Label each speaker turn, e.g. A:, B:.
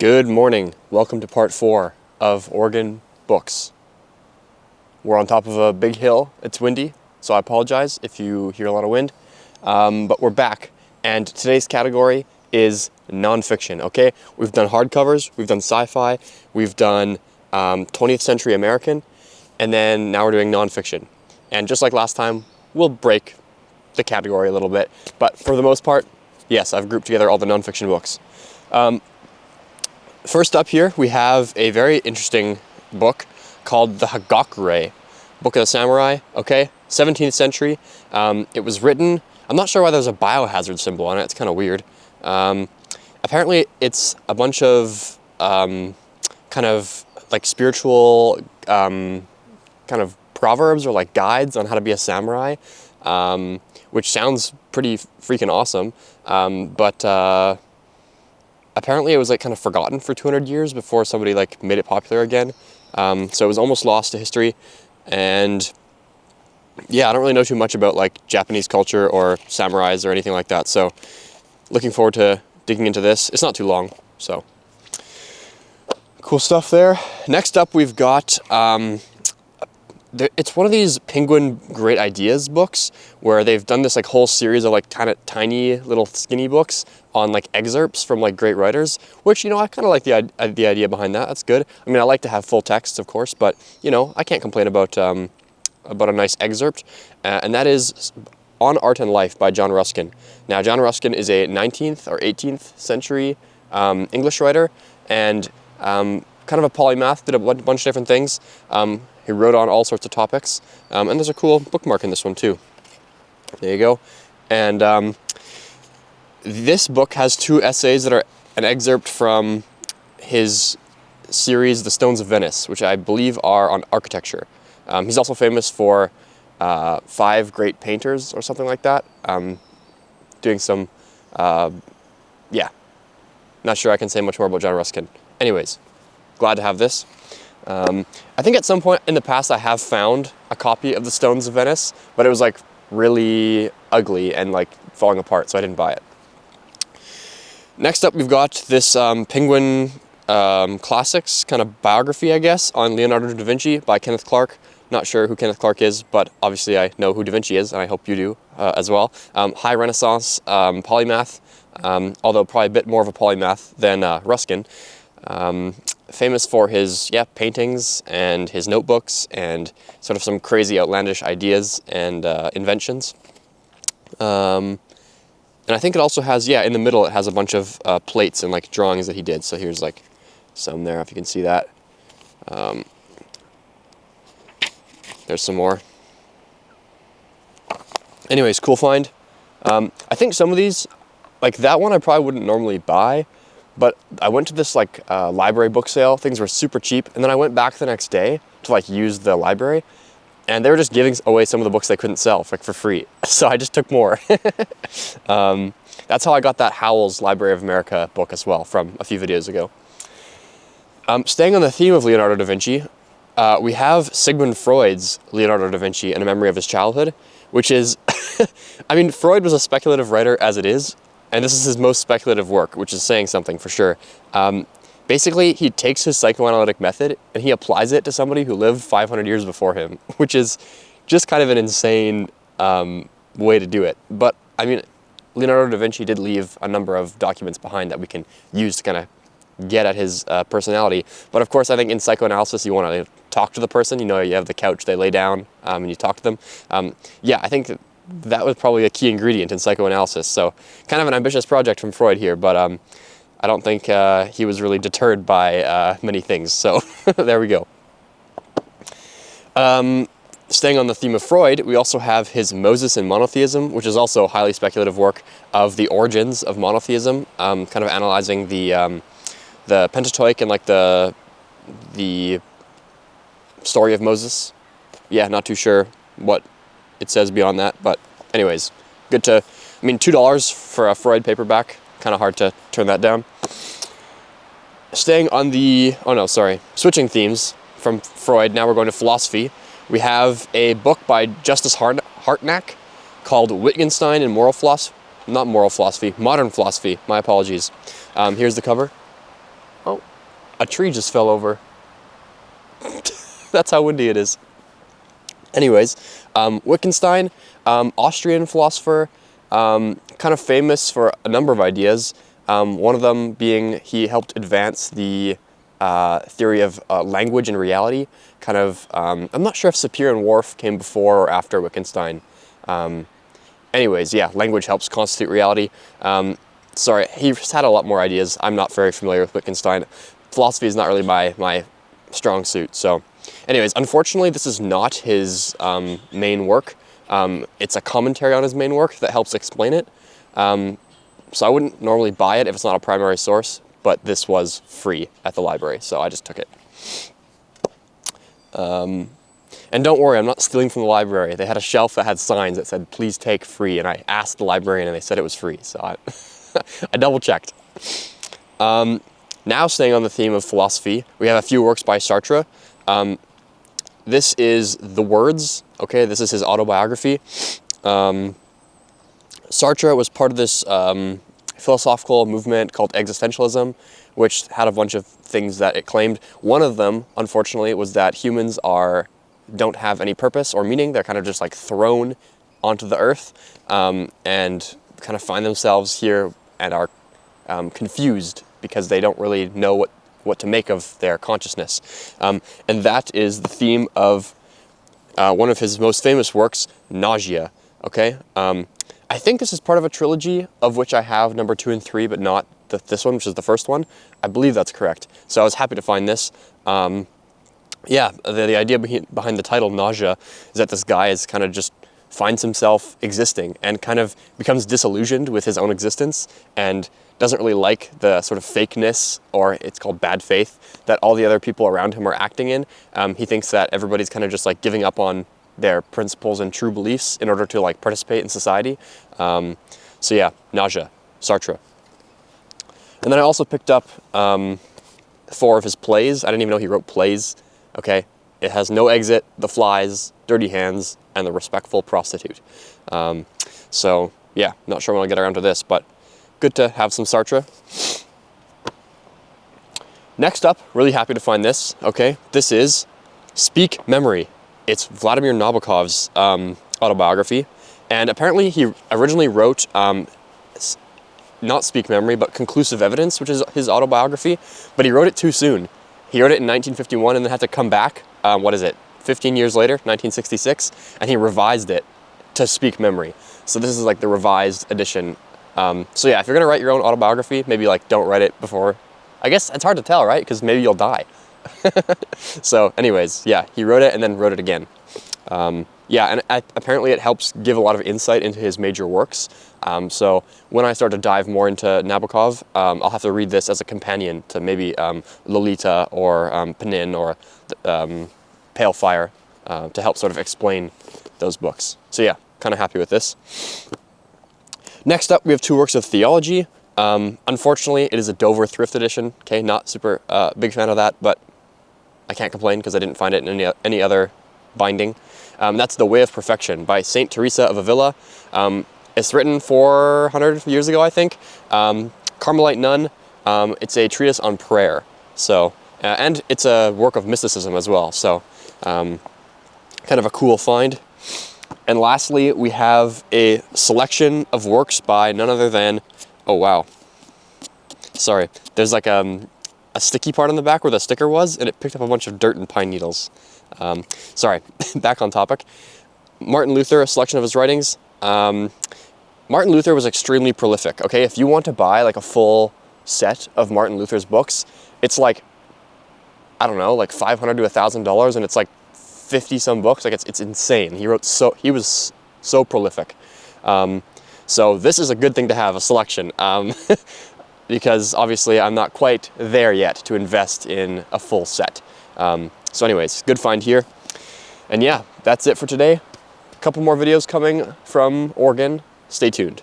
A: Good morning. Welcome to part 4 of Oregon Books. We're on top of a big hill. It's windy, so I apologize if you hear a lot of wind. But we're back, and today's category is nonfiction, okay? We've done hardcovers, we've done sci-fi, we've done 20th century American, and then now we're doing nonfiction. And just like last time, we'll break the category a little bit. But for the most part, yes, I've grouped together all the nonfiction books. First up here, we have a very interesting book called the Hagakure, Book of the Samurai, okay? 17th century. It was written, I'm not sure why there's a biohazard symbol on it, it's kind of weird. Apparently it's a bunch of kind of like spiritual kind of proverbs or like guides on how to be a samurai, which sounds pretty freaking awesome, but apparently it was like kind of forgotten for 200 years before somebody like made it popular again. So it was almost lost to history. And yeah, I don't really know too much about like Japanese culture or samurais or anything like that. So looking forward to digging into this. It's not too long, so cool stuff there. Next up, we've got, it's one of these Penguin Great Ideas books where they've done this like whole series of like kind of tiny little skinny books on like excerpts from like great writers, which, you know, I kind of like the idea behind that. That's good. I mean, I like to have full text, of course, but you know, I can't complain about a nice excerpt, and that is On Art and Life by John Ruskin. Now, John Ruskin is a 19th or 18th century English writer, and kind of a polymath, did a bunch of different things. He wrote on all sorts of topics, and there's a cool bookmark in this one too. There you go. And this book has 2 essays that are an excerpt from his series, The Stones of Venice, which I believe are on architecture. He's also famous for 5 great painters or something like that. Doing some, yeah, not sure I can say much more about John Ruskin. Anyways, glad to have this. I think at some point in the past I have found a copy of The Stones of Venice, but it was like really ugly and like falling apart, so I didn't buy it. Next up, we've got this Penguin Classics kind of biography, I guess, on Leonardo da Vinci by Kenneth Clark. Not sure who Kenneth Clark is, but obviously I know who Da Vinci is, and I hope you do as well. High Renaissance polymath, although probably a bit more of a polymath than Ruskin. Famous for his paintings and his notebooks and sort of some crazy outlandish ideas and inventions. And I think it also has, in the middle it has a bunch of plates and like drawings that he did. So here's like some there, if you can see that. There's some more. Anyways, cool find. I think some of these, like that one I probably wouldn't normally buy, but I went to this like library book sale. Things were super cheap. And then I went back the next day to like use the library, and they were just giving away some of the books they couldn't sell like for free. So I just took more. That's how I got that Howell's Library of America book as well from a few videos ago. Staying on the theme of Leonardo da Vinci, we have Sigmund Freud's Leonardo da Vinci and A Memory of His Childhood, which is, I mean, Freud was a speculative writer as it is, and this is his most speculative work, which is saying something for sure. Basically, he takes his psychoanalytic method and he applies it to somebody who lived 500 years before him, which is just kind of an insane way to do it. But, I mean, Leonardo da Vinci did leave a number of documents behind that we can use to kind of get at his personality. But of course, I think in psychoanalysis, you want to talk to the person. You know, you have the couch, they lay down, and you talk to them. I think that was probably a key ingredient in psychoanalysis. So kind of an ambitious project from Freud here, but I don't think he was really deterred by many things. So there we go. Staying on the theme of Freud, we also have his Moses and Monotheism, which is also a highly speculative work of the origins of monotheism, kind of analyzing the Pentateuch and like the story of Moses. Yeah, not too sure what it says beyond that, but anyways, good to, I mean, $2 for a Freud paperback, kind of hard to turn that down. Staying on the, switching themes from Freud, now we're going to philosophy. We have a book by Justice Hartnack called Wittgenstein and Modern Philosophy, my apologies. Here's the cover. Oh, a tree just fell over. That's how windy it is. Anyways, Wittgenstein, Austrian philosopher, kind of famous for a number of ideas. One of them being he helped advance the theory of language and reality. Kind of, I'm not sure if Sapir and Whorf came before or after Wittgenstein. Anyways, yeah, language helps constitute reality. Sorry, he's had a lot more ideas. I'm not very familiar with Wittgenstein. Philosophy is not really my strong suit. So anyways, unfortunately, this is not his main work. It's a commentary on his main work that helps explain it. So I wouldn't normally buy it if it's not a primary source, but this was free at the library, so I just took it. And don't worry, I'm not stealing from the library. They had a shelf that had signs that said, please take free, and I asked the librarian and they said it was free, so I double checked. Now staying on the theme of philosophy, we have a few works by Sartre. This is The Words, okay, this is his autobiography. Sartre was part of this philosophical movement called existentialism, which had a bunch of things that it claimed. One of them, unfortunately, was that humans don't have any purpose or meaning. They're kind of just like thrown onto the earth and kind of find themselves here and are confused because they don't really know what to make of their consciousness. And that is the theme of one of his most famous works, Nausea, okay? I think this is part of a trilogy of which I have number 2 and 3, but not this one, which is the first one. I believe that's correct. So I was happy to find this. Yeah, the idea behind the title Nausea is that this guy is kind of just finds himself existing and kind of becomes disillusioned with his own existence and doesn't really like the sort of fakeness, or it's called bad faith, that all the other people around him are acting in. He thinks that everybody's kind of just like giving up on their principles and true beliefs in order to like participate in society. So yeah, Nausea, Sartre. And then I also picked up 4 of his plays. I didn't even know he wrote plays. Okay, it has No Exit, The Flies, Dirty Hands, and The Respectful Prostitute. So yeah, not sure when I'll get around to this, but good to have some Sartre. Next up, really happy to find this. Okay, this is Speak Memory. It's Vladimir Nabokov's autobiography, and apparently he originally wrote not Speak Memory, but Conclusive Evidence, which is his autobiography, but he wrote it too soon. He wrote it in 1951 and then had to come back, 15 years later, 1966, and he revised it to Speak Memory. So this is like the revised edition. So yeah, if you're gonna write your own autobiography, maybe like don't write it before, I guess it's hard to tell, right? Because maybe you'll die. So anyways, yeah, he wrote it and then wrote it again. Yeah, and apparently it helps give a lot of insight into his major works. So when I start to dive more into Nabokov, I'll have to read this as a companion to maybe Lolita or Penin or Pale Fire to help sort of explain those books. So yeah, kind of happy with this. Next up, we have 2 works of theology. Unfortunately, it is a Dover thrift edition. Okay, not super big fan of that, but I can't complain because I didn't find it in any other binding. That's The Way of Perfection by Saint Teresa of Avila. It's written 400 years ago, I think. Carmelite nun. It's a treatise on prayer. So, and it's a work of mysticism as well. So, kind of a cool find. And lastly, we have a selection of works by none other than, oh wow, sorry, there's like a sticky part on the back where the sticker was, and it picked up a bunch of dirt and pine needles. Sorry, back on topic. Martin Luther, a selection of his writings. Martin Luther was extremely prolific, okay? If you want to buy like a full set of Martin Luther's books, it's like, I don't know, like $500 to $1,000, and it's like 50 some books. Like it's insane. He was so prolific. So this is a good thing to have, a selection, because obviously I'm not quite there yet to invest in a full set. So anyways, good find here. And yeah, that's it for today. A couple more videos coming from Oregon. Stay tuned.